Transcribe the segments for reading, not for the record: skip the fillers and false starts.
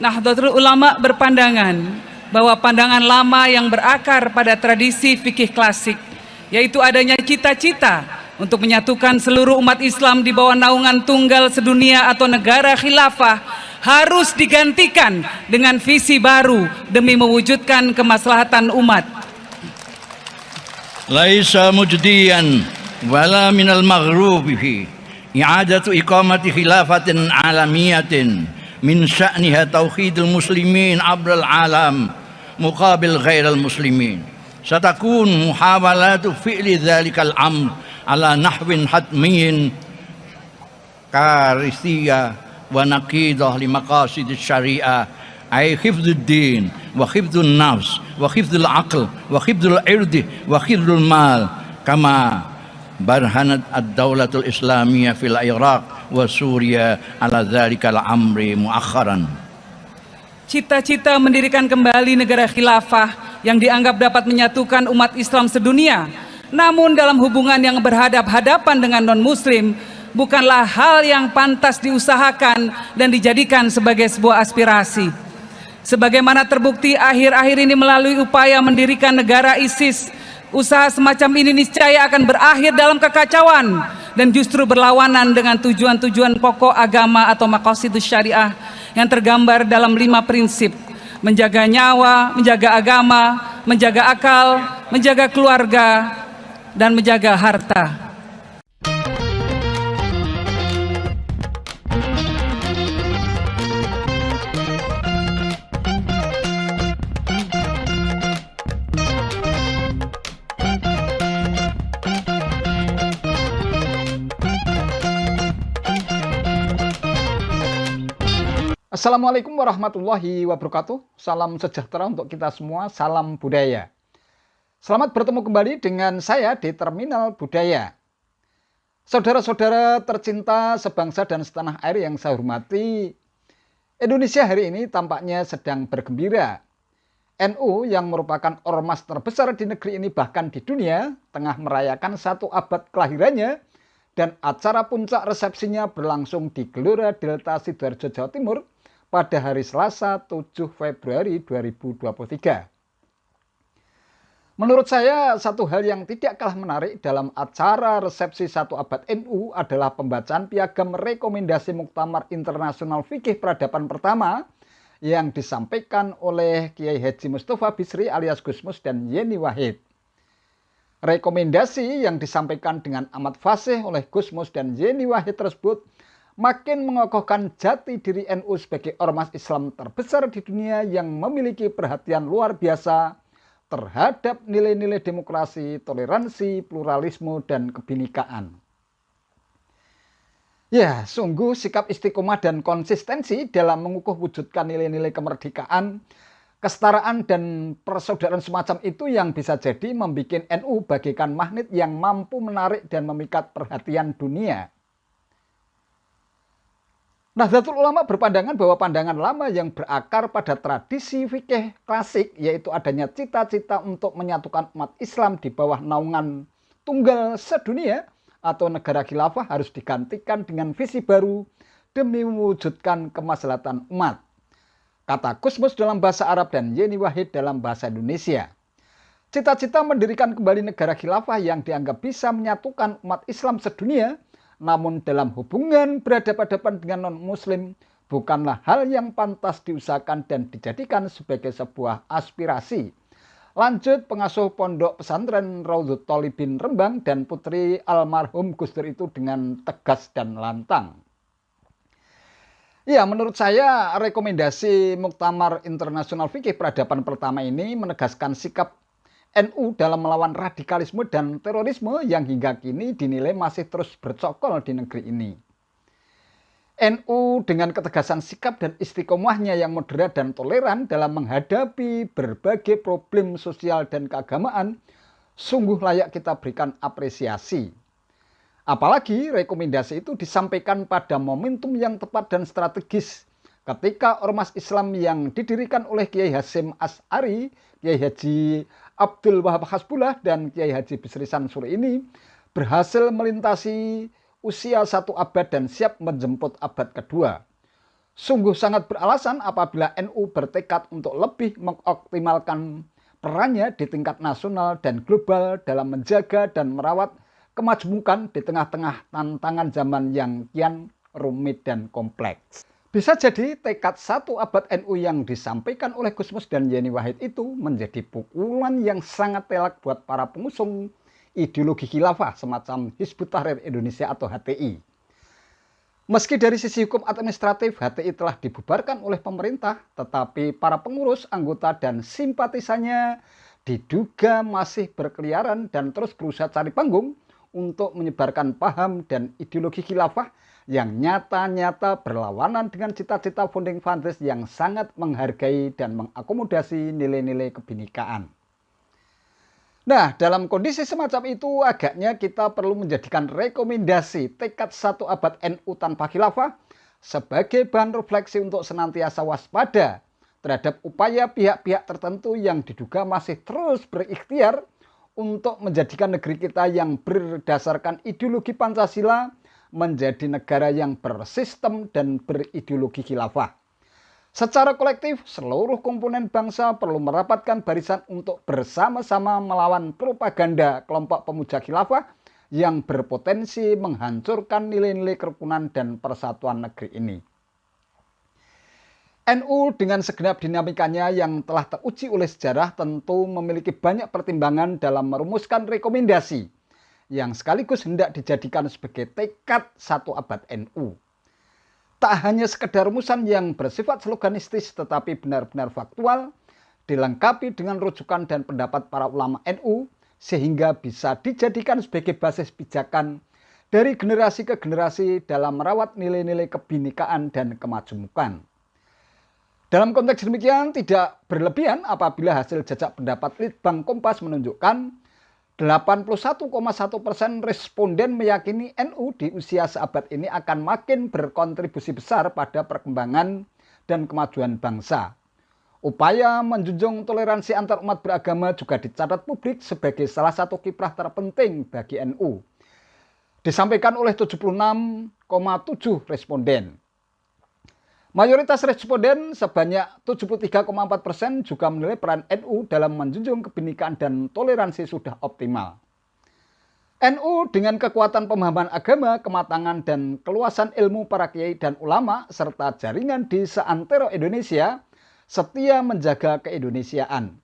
Nahdlatul Ulama berpandangan bahwa pandangan lama yang berakar pada tradisi fikih klasik, yaitu adanya cita-cita untuk menyatukan seluruh umat Islam di bawah naungan tunggal sedunia atau negara khilafah, harus digantikan dengan visi baru demi mewujudkan kemaslahatan umat. Laisa mujdiyan wala minal maghrubi fi i'adatu iqamati khilafatin alamiyatin min sya'niha tauhidul muslimin abral alam muqabil ghairal muslimin. Satakun muhawalatu fi'li dhalikal amr ala nahwin hatmiyin karisiyah wa naqidah li maqasidis syariah ay hifdzud din wa hifdzun nafs wa hifdzul aql wa hifdzul irdi wa hifdzul mal kama barhanat ad-daulatul islamiyah fil Iraq wa Suriya ala dhalikal amri muakharan. Cita-cita mendirikan kembali negara khilafah yang dianggap dapat menyatukan umat Islam sedunia, namun dalam hubungan yang berhadap-hadapan dengan non-muslim, bukanlah hal yang pantas diusahakan dan dijadikan sebagai sebuah aspirasi. Sebagaimana terbukti akhir-akhir ini melalui upaya mendirikan negara ISIS, usaha semacam ini niscaya akan berakhir dalam kekacauan dan justru berlawanan dengan tujuan-tujuan pokok agama atau maqasidus syariah yang tergambar dalam 5 prinsip: menjaga nyawa, menjaga agama, menjaga akal, menjaga keluarga, dan menjaga harta. Assalamualaikum warahmatullahi wabarakatuh. Salam sejahtera untuk kita semua, salam budaya. Selamat bertemu kembali dengan saya di Terminal Budaya. Saudara-saudara tercinta sebangsa dan setanah air yang saya hormati, Indonesia hari ini tampaknya sedang bergembira. NU yang merupakan ormas terbesar di negeri ini bahkan di dunia tengah merayakan 1 abad kelahirannya, dan acara puncak resepsinya berlangsung di Gelora Delta Sidoarjo, Jawa Timur pada hari Selasa 7 Februari 2023. Menurut saya, satu hal yang tidak kalah menarik dalam acara resepsi 1 abad NU adalah pembacaan piagam rekomendasi Muktamar Internasional Fikih Peradaban pertama yang disampaikan oleh Kiai Haji Mustafa Bisri alias Gusmus dan Yeni Wahid. Rekomendasi yang disampaikan dengan amat fasih oleh Gusmus dan Yeni Wahid tersebut makin mengokohkan jati diri NU sebagai ormas Islam terbesar di dunia yang memiliki perhatian luar biasa terhadap nilai-nilai demokrasi, toleransi, pluralisme, dan kebinekaan. Ya, sungguh sikap istiqomah dan konsistensi dalam mengukuh wujudkan nilai-nilai kemerdekaan, kesetaraan, dan persaudaraan semacam itu yang bisa jadi membuat NU bagaikan magnet yang mampu menarik dan memikat perhatian dunia. Nahdlatul Ulama berpandangan bahwa pandangan lama yang berakar pada tradisi fikih klasik, yaitu adanya cita-cita untuk menyatukan umat Islam di bawah naungan tunggal sedunia atau negara khilafah, harus digantikan dengan visi baru demi mewujudkan kemaslahatan umat. Kata Gusmus dalam bahasa Arab dan Yeni Wahid dalam bahasa Indonesia. Cita-cita mendirikan kembali negara khilafah yang dianggap bisa menyatukan umat Islam sedunia, namun dalam hubungan berhadapan-hadapan dengan non-muslim, bukanlah hal yang pantas diusahakan dan dijadikan sebagai sebuah aspirasi. Lanjut pengasuh pondok pesantren Raudhut Thalibin Rembang dan putri almarhum Gus Dur itu dengan tegas dan lantang. Ya, menurut saya rekomendasi Muktamar Internasional Fikih Peradaban pertama ini menegaskan sikap NU dalam melawan radikalisme dan terorisme yang hingga kini dinilai masih terus bercokol di negeri ini. NU dengan ketegasan sikap dan istiqomahnya yang moderat dan toleran dalam menghadapi berbagai problem sosial dan keagamaan sungguh layak kita berikan apresiasi. Apalagi rekomendasi itu disampaikan pada momentum yang tepat dan strategis ketika ormas Islam yang didirikan oleh Kiai Hasyim Asy'ari, Kiai Haji Abdul Wahab Hasbullah, dan Kiai Haji Bisri Sansuri ini berhasil melintasi usia 1 abad dan siap menjemput abad kedua. Sungguh sangat beralasan apabila NU bertekad untuk lebih mengoptimalkan perannya di tingkat nasional dan global dalam menjaga dan merawat kemajemukan di tengah-tengah tantangan zaman yang kian rumit dan kompleks. Bisa jadi tekad 1 abad NU yang disampaikan oleh Gusmus dan Yeni Wahid itu menjadi pukulan yang sangat telak buat para pengusung ideologi khilafah semacam Hizbut Tahrir Indonesia atau HTI. Meski dari sisi hukum administratif HTI telah dibubarkan oleh pemerintah, tetapi para pengurus, anggota, dan simpatisannya diduga masih berkeliaran dan terus berusaha cari panggung untuk menyebarkan paham dan ideologi khilafah yang nyata-nyata berlawanan dengan cita-cita founding fathers yang sangat menghargai dan mengakomodasi nilai-nilai kebinekaan. Nah, dalam kondisi semacam itu agaknya kita perlu menjadikan rekomendasi tekad 1 abad NU tanpa khilafah sebagai bahan refleksi untuk senantiasa waspada terhadap upaya pihak-pihak tertentu yang diduga masih terus berikhtiar untuk menjadikan negeri kita yang berdasarkan ideologi Pancasila menjadi negara yang bersistem dan berideologi khilafah. Secara kolektif, seluruh komponen bangsa perlu merapatkan barisan untuk bersama-sama melawan propaganda kelompok pemuja khilafah yang berpotensi menghancurkan nilai-nilai kerukunan dan persatuan negeri ini. NU dengan segenap dinamikanya yang telah teruji oleh sejarah tentu memiliki banyak pertimbangan dalam merumuskan rekomendasi yang sekaligus hendak dijadikan sebagai tekad 1 abad NU. Tak hanya sekedar rumusan yang bersifat sloganistis tetapi benar-benar faktual, dilengkapi dengan rujukan dan pendapat para ulama NU sehingga bisa dijadikan sebagai basis pijakan dari generasi ke generasi dalam merawat nilai-nilai kebinekaan dan kemajemukan. Dalam konteks demikian tidak berlebihan apabila hasil jajak pendapat Litbang Kompas menunjukkan 81,1% responden meyakini NU di usia seabad ini akan makin berkontribusi besar pada perkembangan dan kemajuan bangsa. Upaya menjunjung toleransi antar umat beragama juga dicatat publik sebagai salah satu kiprah terpenting bagi NU. Disampaikan oleh 76,7 responden. Mayoritas responden sebanyak 73,4% juga menilai peran NU dalam menjunjung kebinekaan dan toleransi sudah optimal. NU dengan kekuatan pemahaman agama, kematangan dan keluasan ilmu para kiai dan ulama serta jaringan di seantero Indonesia setia menjaga keindonesiaan.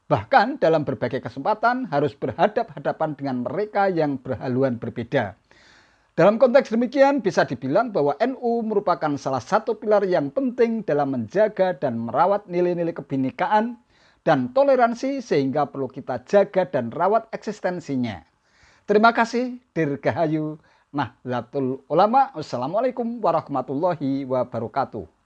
Bahkan dalam berbagai kesempatan harus berhadap-hadapan dengan mereka yang berhaluan berbeda. Dalam konteks demikian bisa dibilang bahwa NU merupakan salah satu pilar yang penting dalam menjaga dan merawat nilai-nilai kebinekaan dan toleransi sehingga perlu kita jaga dan rawat eksistensinya. Terima kasih. Dirgahayu Nahdlatul Ulama. Wassalamualaikum warahmatullahi wabarakatuh.